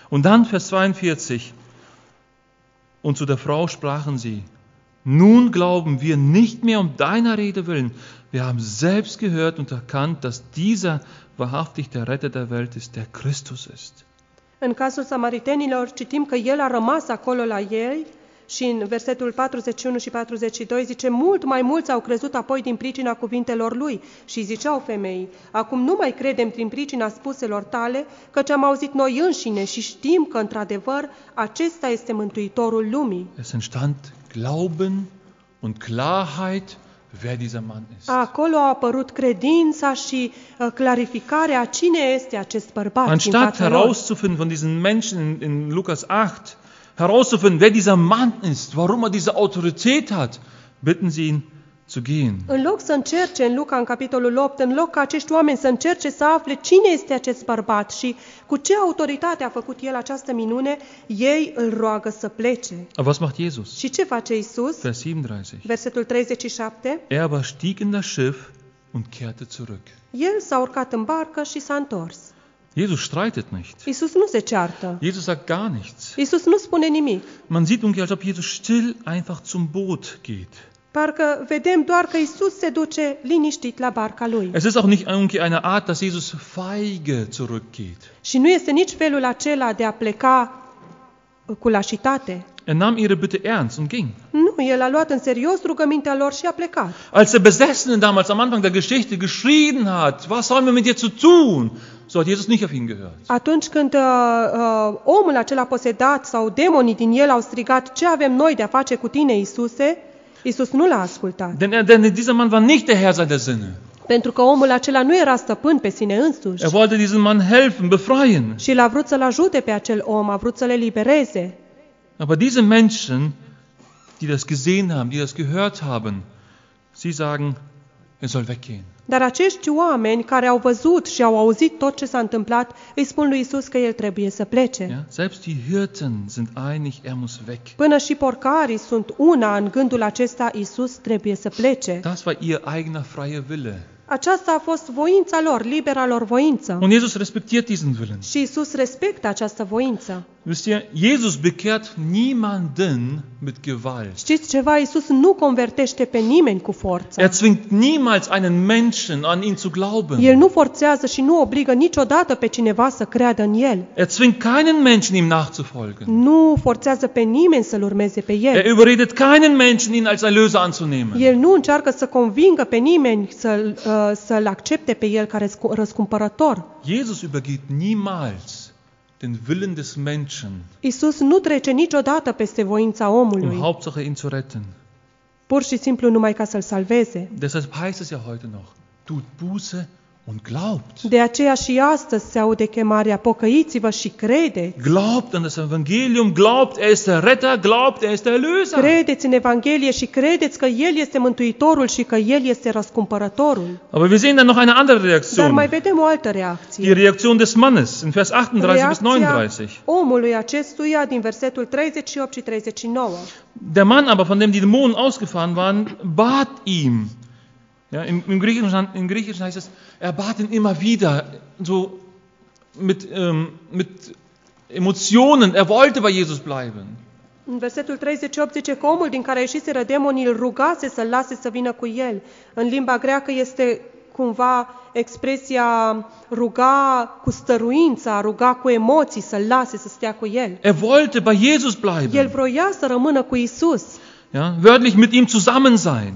Und dann Vers 42. Und zu der Frau sprachen sie, nun glauben wir nicht mehr um deiner Rede willen. Wir haben selbst gehört und erkannt, dass dieser wahrhaftig der Retter der Welt ist, der Christus ist. În cazul samaritenilor citim că el a rămas acolo la ei și în versetul 41 și 42 zice, mult mai mulți au crezut apoi din pricina cuvintelor lui și ziceau femeii, acum nu mai credem din pricina spuselor tale, căci am auzit noi înșine și știm că într-adevăr acesta este Mântuitorul lumii. Es entstand Glauben und Klarheit, wer dieser Mann ist. Acolo a apărut credința și clarificarea cine este acest bărbat din Anstatt fața lor. herauszufinden von diesen Menschen in Lukas 8, herauszufinden, wer dieser Mann ist, warum er diese Autorität hat, bitten sie ihn zu gehen. În loc să încerce în Luca, în capitolul 8, în loc ca acești oameni să încerce să afle cine este acest bărbat și cu ce autoritate a făcut el această minune, ei îl roagă să plece. Aber was macht Jesus? Și ce face Isus? Vers 37. Versetul 37. Er aber stieg in das Schiff und kehrte zurück. El s-a urcat în barcă și s-a întors. Jesus streitet nicht. Isus nu se ceartă. Jesus sagt gar nichts. Isus nu spune nimic. Man sieht irgendwie, als ob Jesus still einfach zum Boot geht. Parcă vedem doar că Isus se duce liniștit la barca lui. Es ist auch nicht irgendwie eine Art, dass Jesus feige zurückgeht. Și nu este nici felul acela de a pleca cu lașitate. Er nahm ihre Bitte ernst und ging. Nu, el a luat în serios rugămintea lor și a plecat. Als der Besessene damals am Anfang der Geschichte geschrien hat, was sollen wir mit dir zu tun? So hat Jesus nicht auf ihn gehört. Atunci când omul acela posedat sau demonii din el au strigat, ce avem noi de a face cu tine, Iisuse? Iisus nu l-a ascultat. Denn dieser Mann war nicht der Herr seiner Sinne. Pentru că omul acela nu era stăpân pe sine însuși. Er wollte diesem Mann helfen, befreien. Și l-a vrut să-l ajute pe acel om, a vrut să le libereze. Aber diese Menschen, die das gesehen haben, die das gehört haben, sie sagen, er soll weggehen. Dar acești oameni care au văzut și au auzit tot ce s-a întâmplat, îi spun lui Isus că el trebuie să plece. Ja, selbst die Hirten sind einig, er muss weg. Până și porcarii sunt una în gândul acesta, Isus trebuie să plece. Das war ihr eigener freier Wille. Aceasta a fost voința lor, libera lor voință. Und Jesus respektiert diesen Willen. Și Isus respectă această voință. Wisst ihr, Jesus bekehrt niemanden mit Gewalt. Știți ceva? Isus nu convertește pe nimeni cu forță. Er zwingt niemals einen Menschen an ihn zu glauben. El nu forțează și nu obligă niciodată pe cineva să creadă în el. Er zwingt keinen Menschen ihm nachzufolgen. Nu forțează pe nimeni să-l urmeze pe el. Er überredet keinen Menschen, ihn als Erlöser anzunehmen. El nu încearcă să convingă pe nimeni să-l accepte pe el ca răscumpărător. Jesus übergeht niemals den Willen des Menschen, Isus nu trece niciodată peste voința omului, Hauptsache ihn zu retten. pur și simplu numai ca să-l salveze. Deshalb heißt es ja heute noch, tut Buße und glaubt. De aceea și astăzi se aude chemarea, pocăiți-vă și credeți. Glaubt an das Evangelium, glaubt, er ist der Retter, glaubt, er ist der Erlöser. Credeți în Evanghelie și credeți că El este Mântuitorul și că El este răscumpărătorul. Aber wir sehen dann noch eine andere Dar Reaktion. mai vedem o altă Die reacție. Reaktion des Mannes in Vers 38 bis 39. omului acestuia din versetul 38 și 39. Der Mann aber, von dem die Dämonen ausgefahren waren, bat ihm. Ja, im Griechischen heißt es, er bat ihn immer wieder, so mit Emotionen. Er wollte bei Jesus bleiben. În versetul 38 zice că omul din care ieșiseră demonii îl rugase să-l lase să vină cu el. În limba greacă este cumva expresia ruga cu stăruința, ruga cu emoții, să-l lase să stea cu el. Er wollte bei Jesus El bleiben. vroia să rămână cu Isus. Ja, wörtlich mit ihm zusammen sein.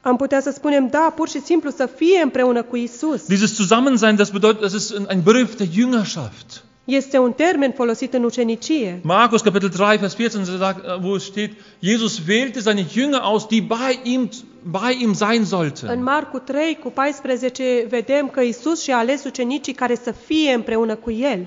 Am putea să spunem, da, pur și simplu să fie împreună cu Isus. Dieses Zusammensein, das bedeutet, das ist ein Begriff der Jüngerschaft. Este un termen folosit în ucenicie. Markus Kapitel 3, Vers 14, wo es steht, Jesus wählte seine Jünger aus, die bei ihm sein În sollten. Marcu 3 cu 14 vedem că Isus și-a ales ucenicii care să fie împreună cu el.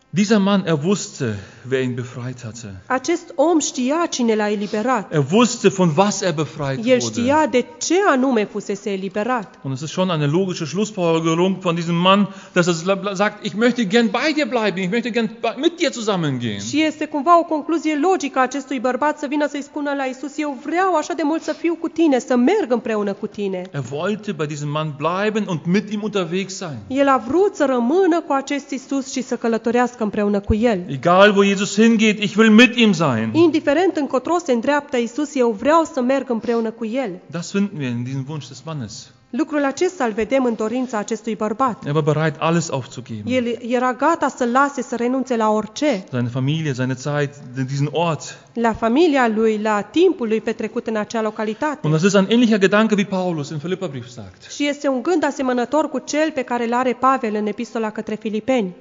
Dieser Mann, er wusste, wer ihn befreit hatte. Acest om știa cine l-a eliberat. Er wusste, von was er befreit El wurde. știa de ce anume fusese eliberat. Und es ist schon eine logische Schlussfolgerung von diesem Mann, dass er sagt, ich möchte gern bei dir bleiben, ich möchte gern mit dir zusammengehen. Și este cumva o concluzie logică a acestui bărbat să vină să-i spună la Isus, eu vreau așa de mult să fiu cu tine, să merg împreună cu tine. Er wollte bei diesem Mann bleiben und mit ihm unterwegs sein. El a vrut să rămână cu acest Isus și să călătorească împreună cu el. Egal wo Jesus hingeht, ich will mit ihm sein. Indiferent încotro se îndreaptă Isus, eu vreau să merg împreună cu el. Das finden wir in diesem Wunsch des Mannes. Lucrul acesta îl vedem în dorința acestui bărbat. Er war bereit, alles aufzugeben. El era gata să lase, să renunțe la orice, Seine Familie, seine Zeit, diesen Ort. la familia lui, la timpul lui petrecut în acea localitate. Und das ist ein ähnlicher Gedanke, wie Paulus im Philipperbrief sagt. Și este un gând asemănător cu cel pe care îl are Pavel în epistola către Filipeni.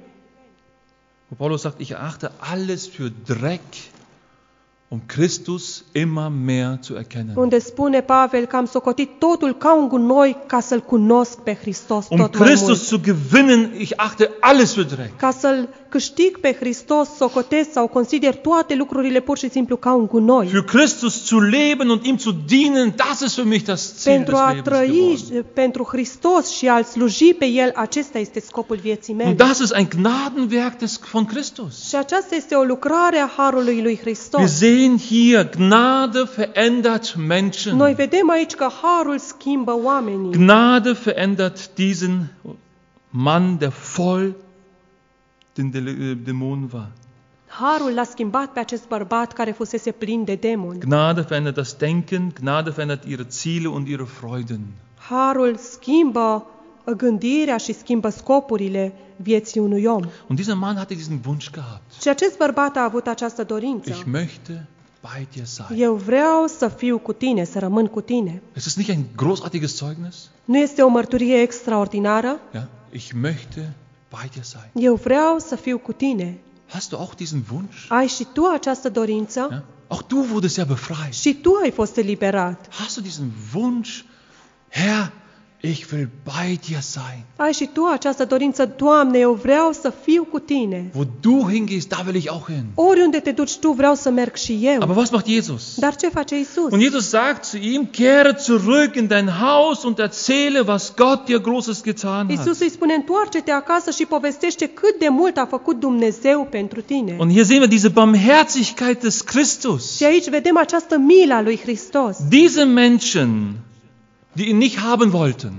Wo Paulus sagt, ich erachte alles für Dreck, um Christus immer mehr zu erkennen. Unde spune Pavel că am socotit totul ca un gunoi ca să-L cunosc pe Hristos Um tot mai Christus mult. zu gewinnen, ich achte alles für Dreck. Ca să-L câștig pe Hristos, socotesc sau consider toate lucrurile pur și simplu ca un gunoi. Für Christus zu leben und ihm zu dienen, das ist für mich das Ziel Pentru des a Lebens trăi geworden. pentru Hristos și a-L sluji pe El, acesta este scopul vieții mele. Und das ist ein Gnadenwerk von Christus. Și aceasta este o lucrare a Harului lui Wir Hristos. sehen hier, Gnade verändert Menschen. Noi vedem aici că Harul schimbă oamenii. Gnade verändert diesen Mann, der voll den Dämonen war. Harul l-a schimbat pe acest bărbat care fusese plin de demoni. Gnade verändert das Denken, Gnade verändert ihre Ziele und ihre Freuden. Harul schimbă gândirea și schimbă scopurile vieții unui om. Und dieser Mann hatte diesen Wunsch gehabt. Și acest bărbat a avut această dorință. Ich möchte bei dir sein. Eu vreau să fiu cu tine, să rămân cu tine. Ist das nicht ein großartiges Zeugnis? Nu este o mărturie extraordinară? Ja, ich möchte bei dir sein. Eu vreau să fiu cu tine. Hast du auch diesen Wunsch? Ai și tu această dorință? Ja? Auch du wurdest ja befreit. Și tu ai fost eliberat. Hast du diesen Wunsch, Herr, ich will bei dir sein. Ai și tu această dorință, Doamne, eu vreau să fiu cu tine. Wo du hingehst, da will ich auch hin. Oriunde te duci tu, vreau să merg și eu. Aber was macht Jesus? Dar ce face Isus? Und Jesus sagt zu ihm, kehre zurück in dein Haus und erzähle, was Gott dir Großes getan hat. Isus îi spune, întoarce-te acasă și povestește cât de mult a făcut Dumnezeu pentru tine. Und hier sehen wir diese Barmherzigkeit des Christus. Și aici vedem această milă a lui Hristos. Diese Menschen, die ihn nicht haben wollten,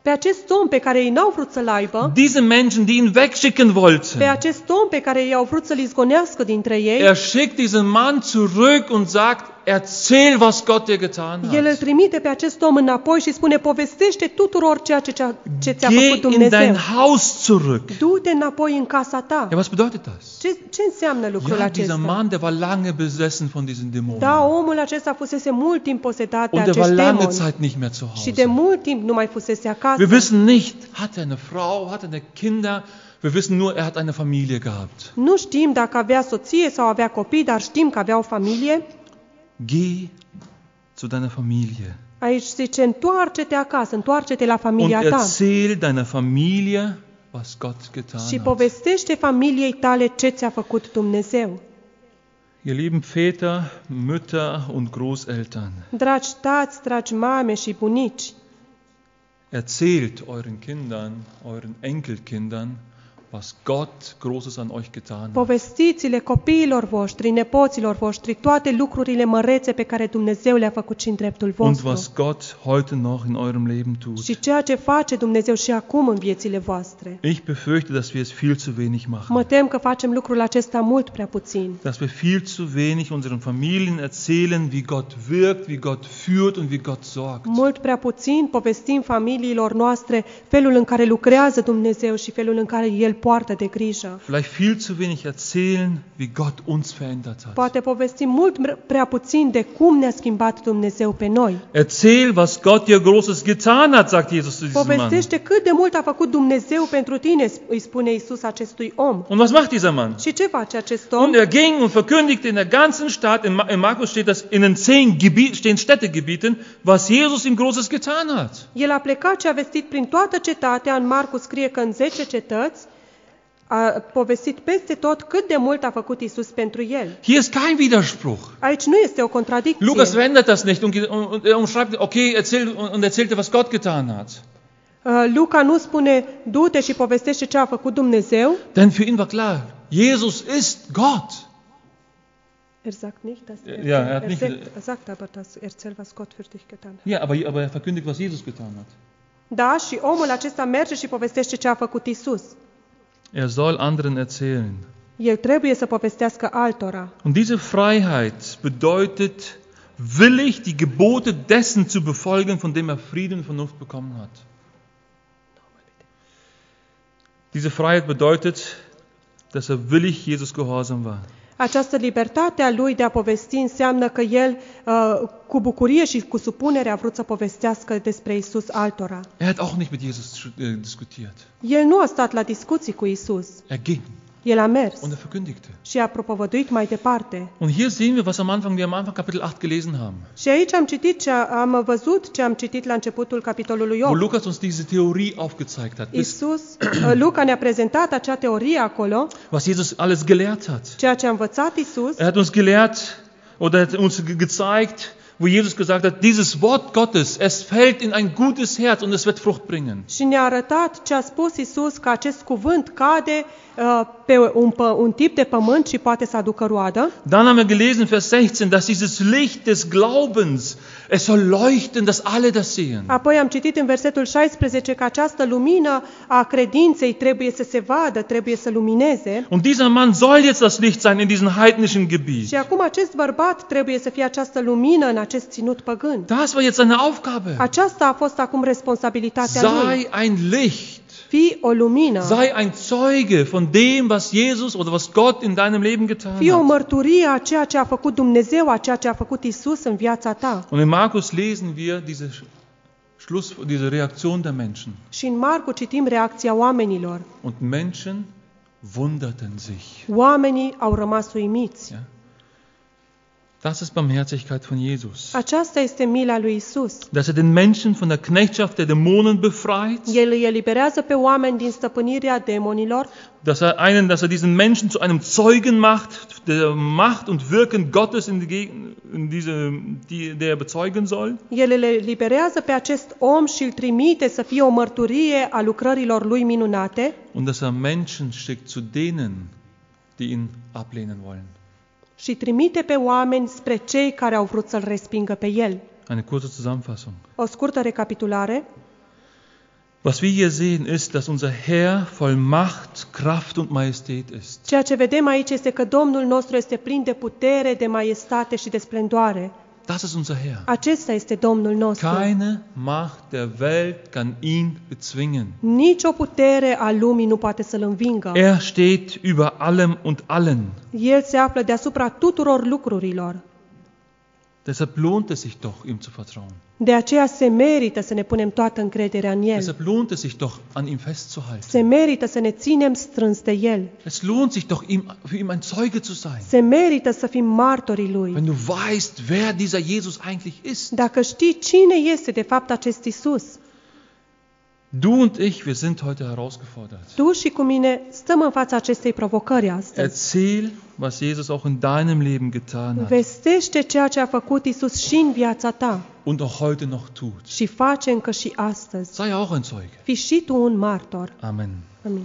Pe acest om pe care ei n-au vrut să-l aibă, diese Menschen, die ihn wegschicken pe wollten, acest om pe care ei au vrut să-l izgonească dintre ei, er schickt diesen Mann zurück und sagt, erzähl, was Gott dir getan el îl hat. trimite pe acest om înapoi și spune, povestește tuturor ceea ce ți-a Geh făcut in dein Dumnezeu. Haus zurück. Du-te înapoi în casa ta. Ja, was bedeutet das? Ce înseamnă lucrul Ja, dieser acesta? Mann, der war lange besessen von diesen Dämonen. Da, omul acesta fusese mult timp posedat de Und er war acești lange demoni Zeit nicht mehr zu și de Hause. mult timp nu mai fusese acasă. Wir wissen nicht, hat er eine Frau, hat er eine Kinder? Wir wissen nur, er hat eine Familie gehabt. Nu știm dacă avea soție sau avea copii, dar știm că avea o familie. Geh zu deiner Familie Aici zice, întoarce-te acasă, întoarce-te la und familia ta erzähl deiner Familie, was Gott getan și hat. povestește familiei tale ce ți-a făcut Dumnezeu. Ihr lieben Väter, Mütter und Großeltern, Dragi tați, dragi mame și bunici, erzählt euren Kindern, euren Enkelkindern, was Gott Großes an euch getan hat. povestiți-le copiilor voștri, nepoților voștri, toate lucrurile mărețe pe care Dumnezeu le-a făcut și în dreptul Und vostru. was Gott heute noch in eurem Leben tut. Și ceea ce face Dumnezeu și acum în viețile voastre. Ich befürchte, dass wir es viel zu wenig Mă machen. tem că facem lucrul acesta mult prea puțin. Dass wir viel zu wenig unseren Familien erzählen, wie Gott wirkt, wie Gott führt und wie Gott sorgt. Mult prea puțin povestim familiilor noastre felul în care lucrează Dumnezeu și felul în care El poartă de grijă. Vielleicht viel zu wenig erzählen, wie Gott uns verändert hat. Poate povestim mult prea puțin de cum ne-a schimbat Dumnezeu pe noi. Erzähl, was Gott dir Großes getan hat, sagt Jesus zu diesem Mann. Povestește cât de mult a făcut Dumnezeu pentru tine, îi spune Iisus acestui om. Und was macht dieser Mann? Și ce face acest om? Und er ging und verkündigte in der ganzen Stadt, in Markus steht das, in den 10 Städtegebieten, was Jesus ihm Großes getan hat. El a plecat și a vestit prin toată cetatea, în Marcu scrie că în 10 cetăți, a povestit peste tot cât de mult a făcut Iisus pentru el. Hier ist kein Widerspruch. Aici nu este o contradicție. Lukas wendet das nicht und schreibt, okay, erzählte, was Gott getan hat. Luca nu spune, du-te și povestește ce a făcut Dumnezeu. Denn für ihn war klar, Jesus ist Gott. Exact nicht, das Ja, er hat nicht- sagt aber das, erzähl, was Gott für dich getan hat. Ja, aber er verkündigt, was Jesus getan hat. Da, și omul acesta merge și povestește ce a făcut Iisus. Er soll anderen erzählen. El trebuie să povestească altora. Und diese Freiheit bedeutet, willig die Gebote dessen zu befolgen, von dem er Frieden und Vernunft bekommen hat. Diese Freiheit bedeutet, dass er willig Jesus gehorsam war. Această libertate a lui de a povesti înseamnă că el cu bucurie și cu supunere a vrut să povestească despre Isus altora. Er hat auch nicht mit Jesus diskutiert. El nu a stat la discuții cu Isus. Er ging El a mers und er verkündigte. și a propovăduit mai departe. Und hier sehen wir, was wir am Anfang Kapitel 8 gelesen haben. Și aici am văzut ce am citit la începutul capitolului Wo 8. Lukas uns diese Theorie aufgezeigt hat. Luca ne-a prezentat acea teorie acolo, Was Jesus alles gelehrt hat. ceea ce a învățat Isus. Er hat uns gelehrt oder hat uns gezeigt, wo Jesus gesagt hat, dieses Wort Gottes, es fällt in ein gutes Herz und es wird Frucht bringen. Și ne-a arătat ce a spus Isus, că acest cuvânt cade pe un tip de pământ și poate să aducă roadă. Dann haben wir gelesen, Vers 16, dass dieses Licht des Glaubens, es soll leuchten, dass alle das sehen. Apoi am citit în versetul 16 că această lumină a credinței trebuie să se vadă, trebuie să lumineze. Und dieser Mann soll jetzt das Licht sein in diesem heidnischen Gebiet. Și acum acest bărbat trebuie să fie această lumină în acest ținut păgân. Das war jetzt seine Aufgabe. Aceasta a fost acum responsabilitatea lui. Sei ein Licht. Fii o lumină. Sei ein Zeuge von dem, was Jesus oder was Gott in deinem Leben getan Fii o hat. mărturie a ceea ce a făcut Dumnezeu, a ceea ce a făcut Isus în viața ta. Und in Markus lesen wir diese Reaktion der Menschen. Și în Marcu citim reacția oamenilor. Und Menschen wunderten sich. Oamenii au rămas uimiți. Ja? Das ist Barmherzigkeit von Jesus. Aceasta este mila lui Isus. Dass er den Menschen von der Knechtschaft der Dämonen befreit. El îi eliberează pe oameni din stăpânirea demonilor. Dass er diesen Menschen zu einem Zeugen macht, der Macht und Wirken Gottes der er bezeugen soll. El îl eliberează pe acest om și îl trimite să fie o mărturie a lucrărilor lui minunate. Und dass er Menschen schickt zu denen, die ihn ablehnen wollen. Și trimite pe oameni spre cei care au vrut să-l respingă pe el. Eine kurze Zusammenfassung. O scurtă recapitulare. Was wir hier sehen ist, dass unser Herr voll Macht, Kraft und Majestät ist. Ceea ce vedem aici este că Domnul nostru este plin de putere, de majestate și de splendoare. Das ist unser Herr. Acesta este Domnul nostru. Keine Macht der Welt kann ihn bezwingen. Nici o putere a lumii nu poate să-l învingă. Er steht über allem und allen. El se află deasupra tuturor lucrurilor. Deshalb lohnt es sich doch, ihm zu vertrauen. De aceea se merită să ne punem toată încrederea în El. Deshalb lohnt es sich doch, an ihm festzuhalten. Se merită să ne ținem strâns de El. Es lohnt sich doch, für ihn ein Zeuge zu sein. Se merită să fim martorii Lui. Wenn du weißt, wer dieser Jesus eigentlich ist. Dacă știi cine este de fapt acest Isus. Du und ich, wir sind heute herausgefordert. Tu și cu mine stăm în fața acestei provocări astăzi. Erzähl, was Jesus auch in deinem Leben getan hat. Vestește ceea ce a făcut Isus și în viața ta. Und auch heute noch tut. Și face încă și astăzi. Sei auch ein Zeuge. Fii și tu un martor. Amen. Amin.